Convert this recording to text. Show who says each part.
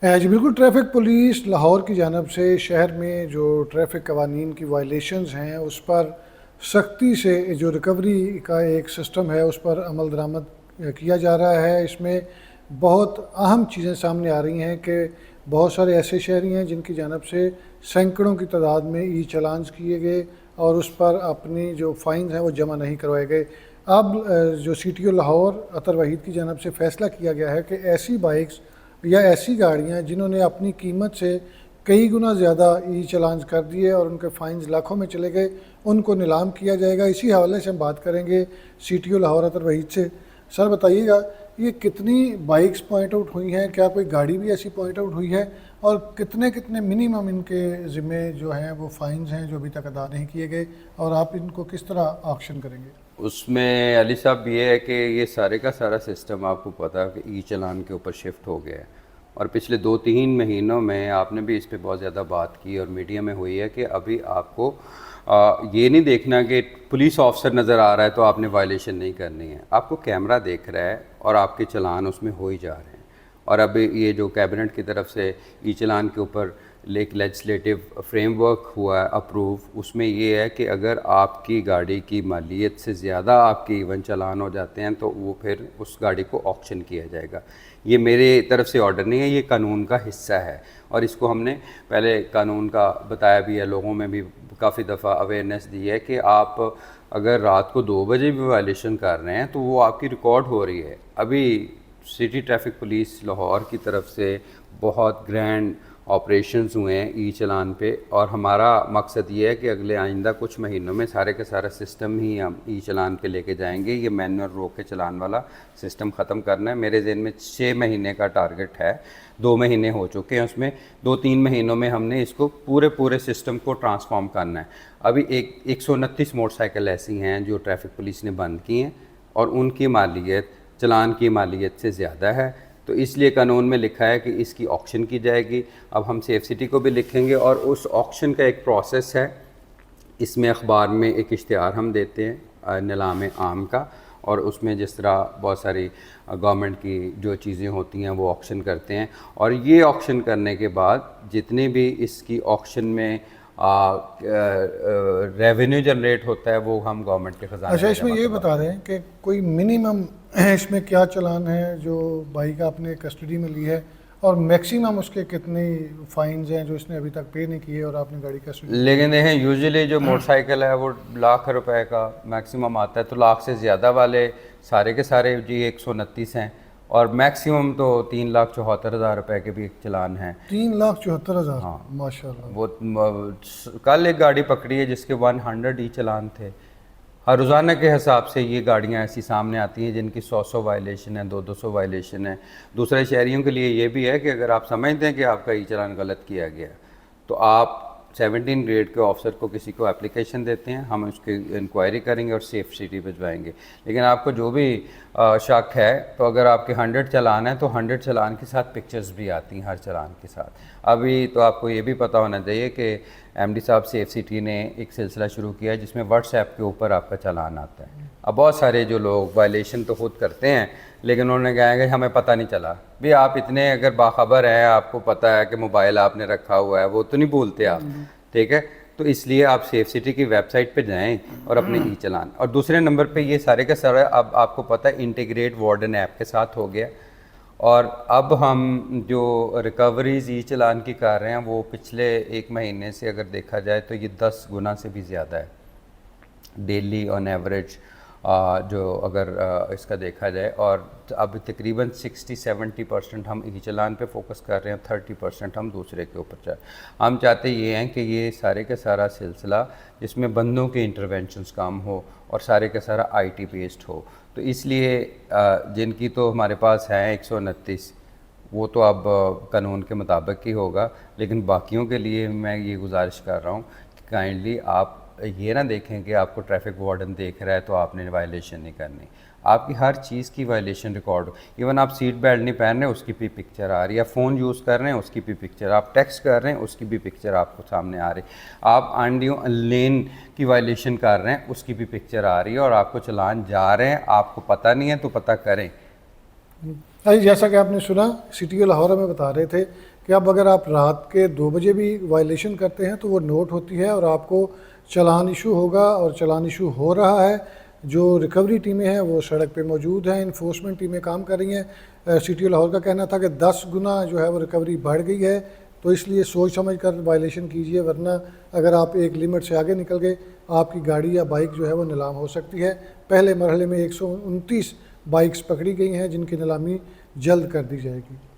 Speaker 1: جی بالکل، traffic police Lahore کی جانب سے شہر میں جو ٹریفک قوانین کی وائلیشنز ہیں اس پر سختی سے جو ریکوری کا ایک سسٹم ہے اس پر عمل درآمد کیا جا رہا ہے۔ اس میں بہت اہم چیزیں سامنے آ رہی ہیں کہ بہت سارے ایسے شہری ہیں جن کی جانب سے سینکڑوں کی تعداد میں ای چلانز کیے گئے اور اس پر اپنی جو فائنز ہیں وہ جمع نہیں کروائے گئے۔ اب جو سی ٹی او لاہور عطر وحید کی جانب سے فیصلہ کیا گیا ہے کہ ایسی بائکس یا ایسی گاڑیاں جنہوں نے اپنی قیمت سے کئی گنا زیادہ ای چلانز کر دیے اور ان کے فائنز لاکھوں میں چلے گئے، ان کو نیلام کیا جائے گا۔ اسی حوالے سے ہم بات کریں گے سی ٹی او لاہور عطر وحید سے۔ سر بتائیے گا یہ کتنی بائکس پوائنٹ آؤٹ ہوئی ہیں، کیا کوئی گاڑی بھی ایسی پوائنٹ آؤٹ ہوئی ہے، اور کتنے منیمم ان کے ذمے جو ہیں وہ فائنز ہیں جو ابھی تک ادا نہیں کیے گئے، اور آپ ان کو کس طرح آکشن کریں گے؟
Speaker 2: اس میں علی صاحب یہ ہے کہ یہ سارے کا سارا سسٹم آپ کو پتہ ہے کہ ای چلان کے اوپر شفٹ ہو گیا ہے، اور پچھلے 2-3 مہینوں میں آپ نے بھی اس پہ بہت زیادہ بات کی اور میڈیا میں ہوئی ہے کہ ابھی آپ کو یہ نہیں دیکھنا کہ پولیس آفیسر نظر آ رہا ہے تو آپ نے وائلیشن نہیں کرنی ہے، آپ کو کیمرہ دیکھ رہا ہے اور آپ کے چلان اس میں ہو ہی جا رہے ہیں۔ اور اب یہ جو کیبنٹ کی طرف سے ای چلان کے اوپر ایک لیجسلیٹو فریم ورک ہوا ہے اپروو، اس میں یہ ہے کہ اگر آپ کی گاڑی کی مالیت سے زیادہ آپ کے ایون چلان ہو جاتے ہیں تو وہ پھر اس گاڑی کو آکشن کیا جائے گا۔ یہ میرے طرف سے آرڈر نہیں ہے، یہ قانون کا حصہ ہے، اور اس کو ہم نے پہلے قانون کا بتایا بھی ہے، لوگوں میں بھی کافی دفعہ اویئرنیس دی ہے کہ آپ اگر رات کو 2 بجے بھی وائلیشن کر رہے ہیں تو وہ آپ کی ریکارڈ ہو رہی ہے۔ ابھی سٹی ٹریفک پولیس لاہور کی طرف سے بہت گرینڈ آپریشنز ہوئے ہیں ای چلان پہ، اور ہمارا مقصد یہ ہے کہ اگلے آئندہ کچھ مہینوں میں سارے کا سارا سسٹم ہی ہم ای چلان پہ لے کے جائیں گے۔ یہ مینول روک کے چلان والا سسٹم ختم کرنا ہے۔ میرے ذہن میں 6 مہینے کا ٹارگٹ ہے، 2 مہینے ہو چکے ہیں، اس میں 2-3 مہینوں میں ہم نے اس کو پورے سسٹم کو ٹرانسفارم کرنا ہے۔ ابھی 129 موٹر سائیکل ایسی ہیں جو ٹریفک پولیس نے بند کی ہیں، اور ان کی مالیت چلان کی مالیت سے زیادہ ہے، تو اس لیے قانون میں لکھا ہے کہ اس کی آکشن کی جائے گی۔ اب ہم سیف سٹی کو بھی لکھیں گے، اور اس آکشن کا ایک پروسیس ہے، اس میں اخبار میں ایک اشتہار ہم دیتے ہیں نیلام عام کا، اور اس میں جس طرح بہت ساری گورنمنٹ کی جو چیزیں ہوتی ہیں وہ آکشن کرتے ہیں، اور یہ آکشن کرنے کے بعد جتنے بھی اس کی آکشن میں ریونیو جنریٹ ہوتا ہے وہ ہم گورنمنٹ کے خزانے
Speaker 1: اچھا،
Speaker 2: میں
Speaker 1: اس میں
Speaker 2: جمع
Speaker 1: یہ
Speaker 2: کرواتے
Speaker 1: بتا
Speaker 2: ہیں۔
Speaker 1: دیں کہ کوئی منیمم اس میں کیا چلان ہے جو بائک آپ نے کسٹڈی میں لی ہے، اور میکسیمم اس کے کتنے فائنز ہیں جو اس نے ابھی تک پے نہیں کیے اور آپ نے گاڑی کسٹڈی میں لی؟
Speaker 2: لیکن دیکھیں یوزلی جو موٹر سائیکل ہے وہ لاکھ روپے کا میکسیمم آتا ہے، تو لاکھ سے زیادہ والے سارے کے سارے جی 129 ہیں، اور میکسیمم تو 3,74,000 روپے کے بھی ایک چلان ہیں۔
Speaker 1: 3,74,000؟ ماشاء اللہ۔
Speaker 2: وہ کل ایک گاڑی پکڑی ہے جس کے 100 ای چلان تھے۔ ہر روزانہ کے حساب سے یہ گاڑیاں ایسی سامنے آتی ہیں جن کی 100 وائلیشن ہے، 200 وائلیشن ہے۔ دوسرے شہریوں کے لیے یہ بھی ہے کہ اگر آپ سمجھتے ہیں کہ آپ کا ای چلان غلط کیا گیا تو آپ 17 گریڈ کے آفیسر کو کسی کو اپلیکیشن دیتے ہیں، ہم اس کی انکوائری کریں گے اور سیف سٹی بھجوائیں گے۔ لیکن آپ کو جو بھی شک ہے تو اگر آپ کے 100 چلان ہیں تو 100 چلان کے ساتھ پکچرز بھی آتی ہیں ہر چلان کے ساتھ۔ ابھی تو آپ کو یہ بھی پتہ ہونا چاہیے کہ ایم ڈی صاحب سیف سٹی نے ایک سلسلہ شروع کیا ہے جس میں واٹس ایپ کے اوپر آپ کا چلان آتا ہے۔ اب بہت سارے جو لوگ وائلیشن تو خود کرتے ہیں لیکن انہوں نے کہا ہے کہ ہمیں پتہ نہیں چلا۔ بھی آپ اتنے اگر باخبر ہیں، آپ کو پتہ ہے کہ موبائل آپ نے رکھا ہوا ہے، وہ تو نہیں بھولتے آپ، ٹھیک ہے؟ تو اس لیے آپ سیف سٹی کی ویب سائٹ پہ جائیں اور اپنے ای چلان، اور دوسرے نمبر پہ یہ سارے کا سارا اب آپ کو پتہ ہے انٹیگریٹ وارڈن ایپ کے ساتھ ہو گیا، اور اب ہم جو ریکوریز ای چلان کی کر رہے ہیں وہ پچھلے 1 مہینے سے اگر دیکھا جائے تو یہ 10 گنا سے بھی زیادہ ہے ڈیلی آن ایوریج، جو اگر اس کا دیکھا جائے، اور اب تقریباً 60-70% ہم ای چلان پہ فوکس کر رہے ہیں، 30% ہم دوسرے کے اوپر ہم چاہتے یہ ہیں کہ یہ سارے کا سارا سلسلہ جس میں بندوں کے انٹرونشنز کام ہو اور سارے کا سارا آئی ٹی بیسڈ ہو، تو اس لیے جن کی تو ہمارے پاس ہیں 129 وہ تو اب قانون کے مطابق ہی ہوگا، لیکن باقیوں کے لیے میں یہ گزارش کر رہا ہوں کہ کائنڈلی آپ یہ نہ دیکھیں کہ آپ کو ٹریفک وارڈن دیکھ رہا ہے تو آپ نے وائلیشن نہیں کرنی، آپ کی ہر چیز کی وائلیشن ریکارڈ ہو۔ ایون آپ سیٹ بیلٹ نہیں پہن رہے ہیں اس کی بھی پکچر آ رہی ہے، فون یوز کر رہے ہیں اس کی بھی پکچر، آپ ٹیکسٹ کر رہے ہیں اس کی بھی پکچر آپ کو سامنے آ رہی، آپ لین کی وائلیشن کر رہے ہیں اس کی بھی پکچر آ رہی ہے، اور آپ کو چلان جا رہے ہیں، آپ کو پتہ نہیں ہے تو پتہ کریں۔
Speaker 1: جیسا کہ آپ نے سنا سٹی لاہور ہمیں بتا رہے تھے کہ اب اگر آپ رات کے 2 بجے بھی وائلیشن کرتے ہیں تو وہ نوٹ ہوتی ہے اور آپ کو چلان ایشو ہوگا، اور چلان ایشو ہو رہا ہے۔ جو ریکوری ٹیمیں ہیں وہ سڑک پہ موجود ہیں، انفورسمنٹ ٹیمیں کام کر رہی ہیں۔ سٹی لاہور کا کہنا تھا کہ 10 گنا جو ہے وہ ریکوری بڑھ گئی ہے، تو اس لیے سوچ سمجھ کر وائلیشن کیجئے، ورنہ اگر آپ ایک لیمٹ سے آگے نکل گئے آپ کی گاڑی یا بائک جو ہے وہ نیلام ہو سکتی ہے۔ پہلے مرحلے میں 129 بائکس پکڑی گئی ہیں جن کی نیلامی جلد کر دی جائے گی۔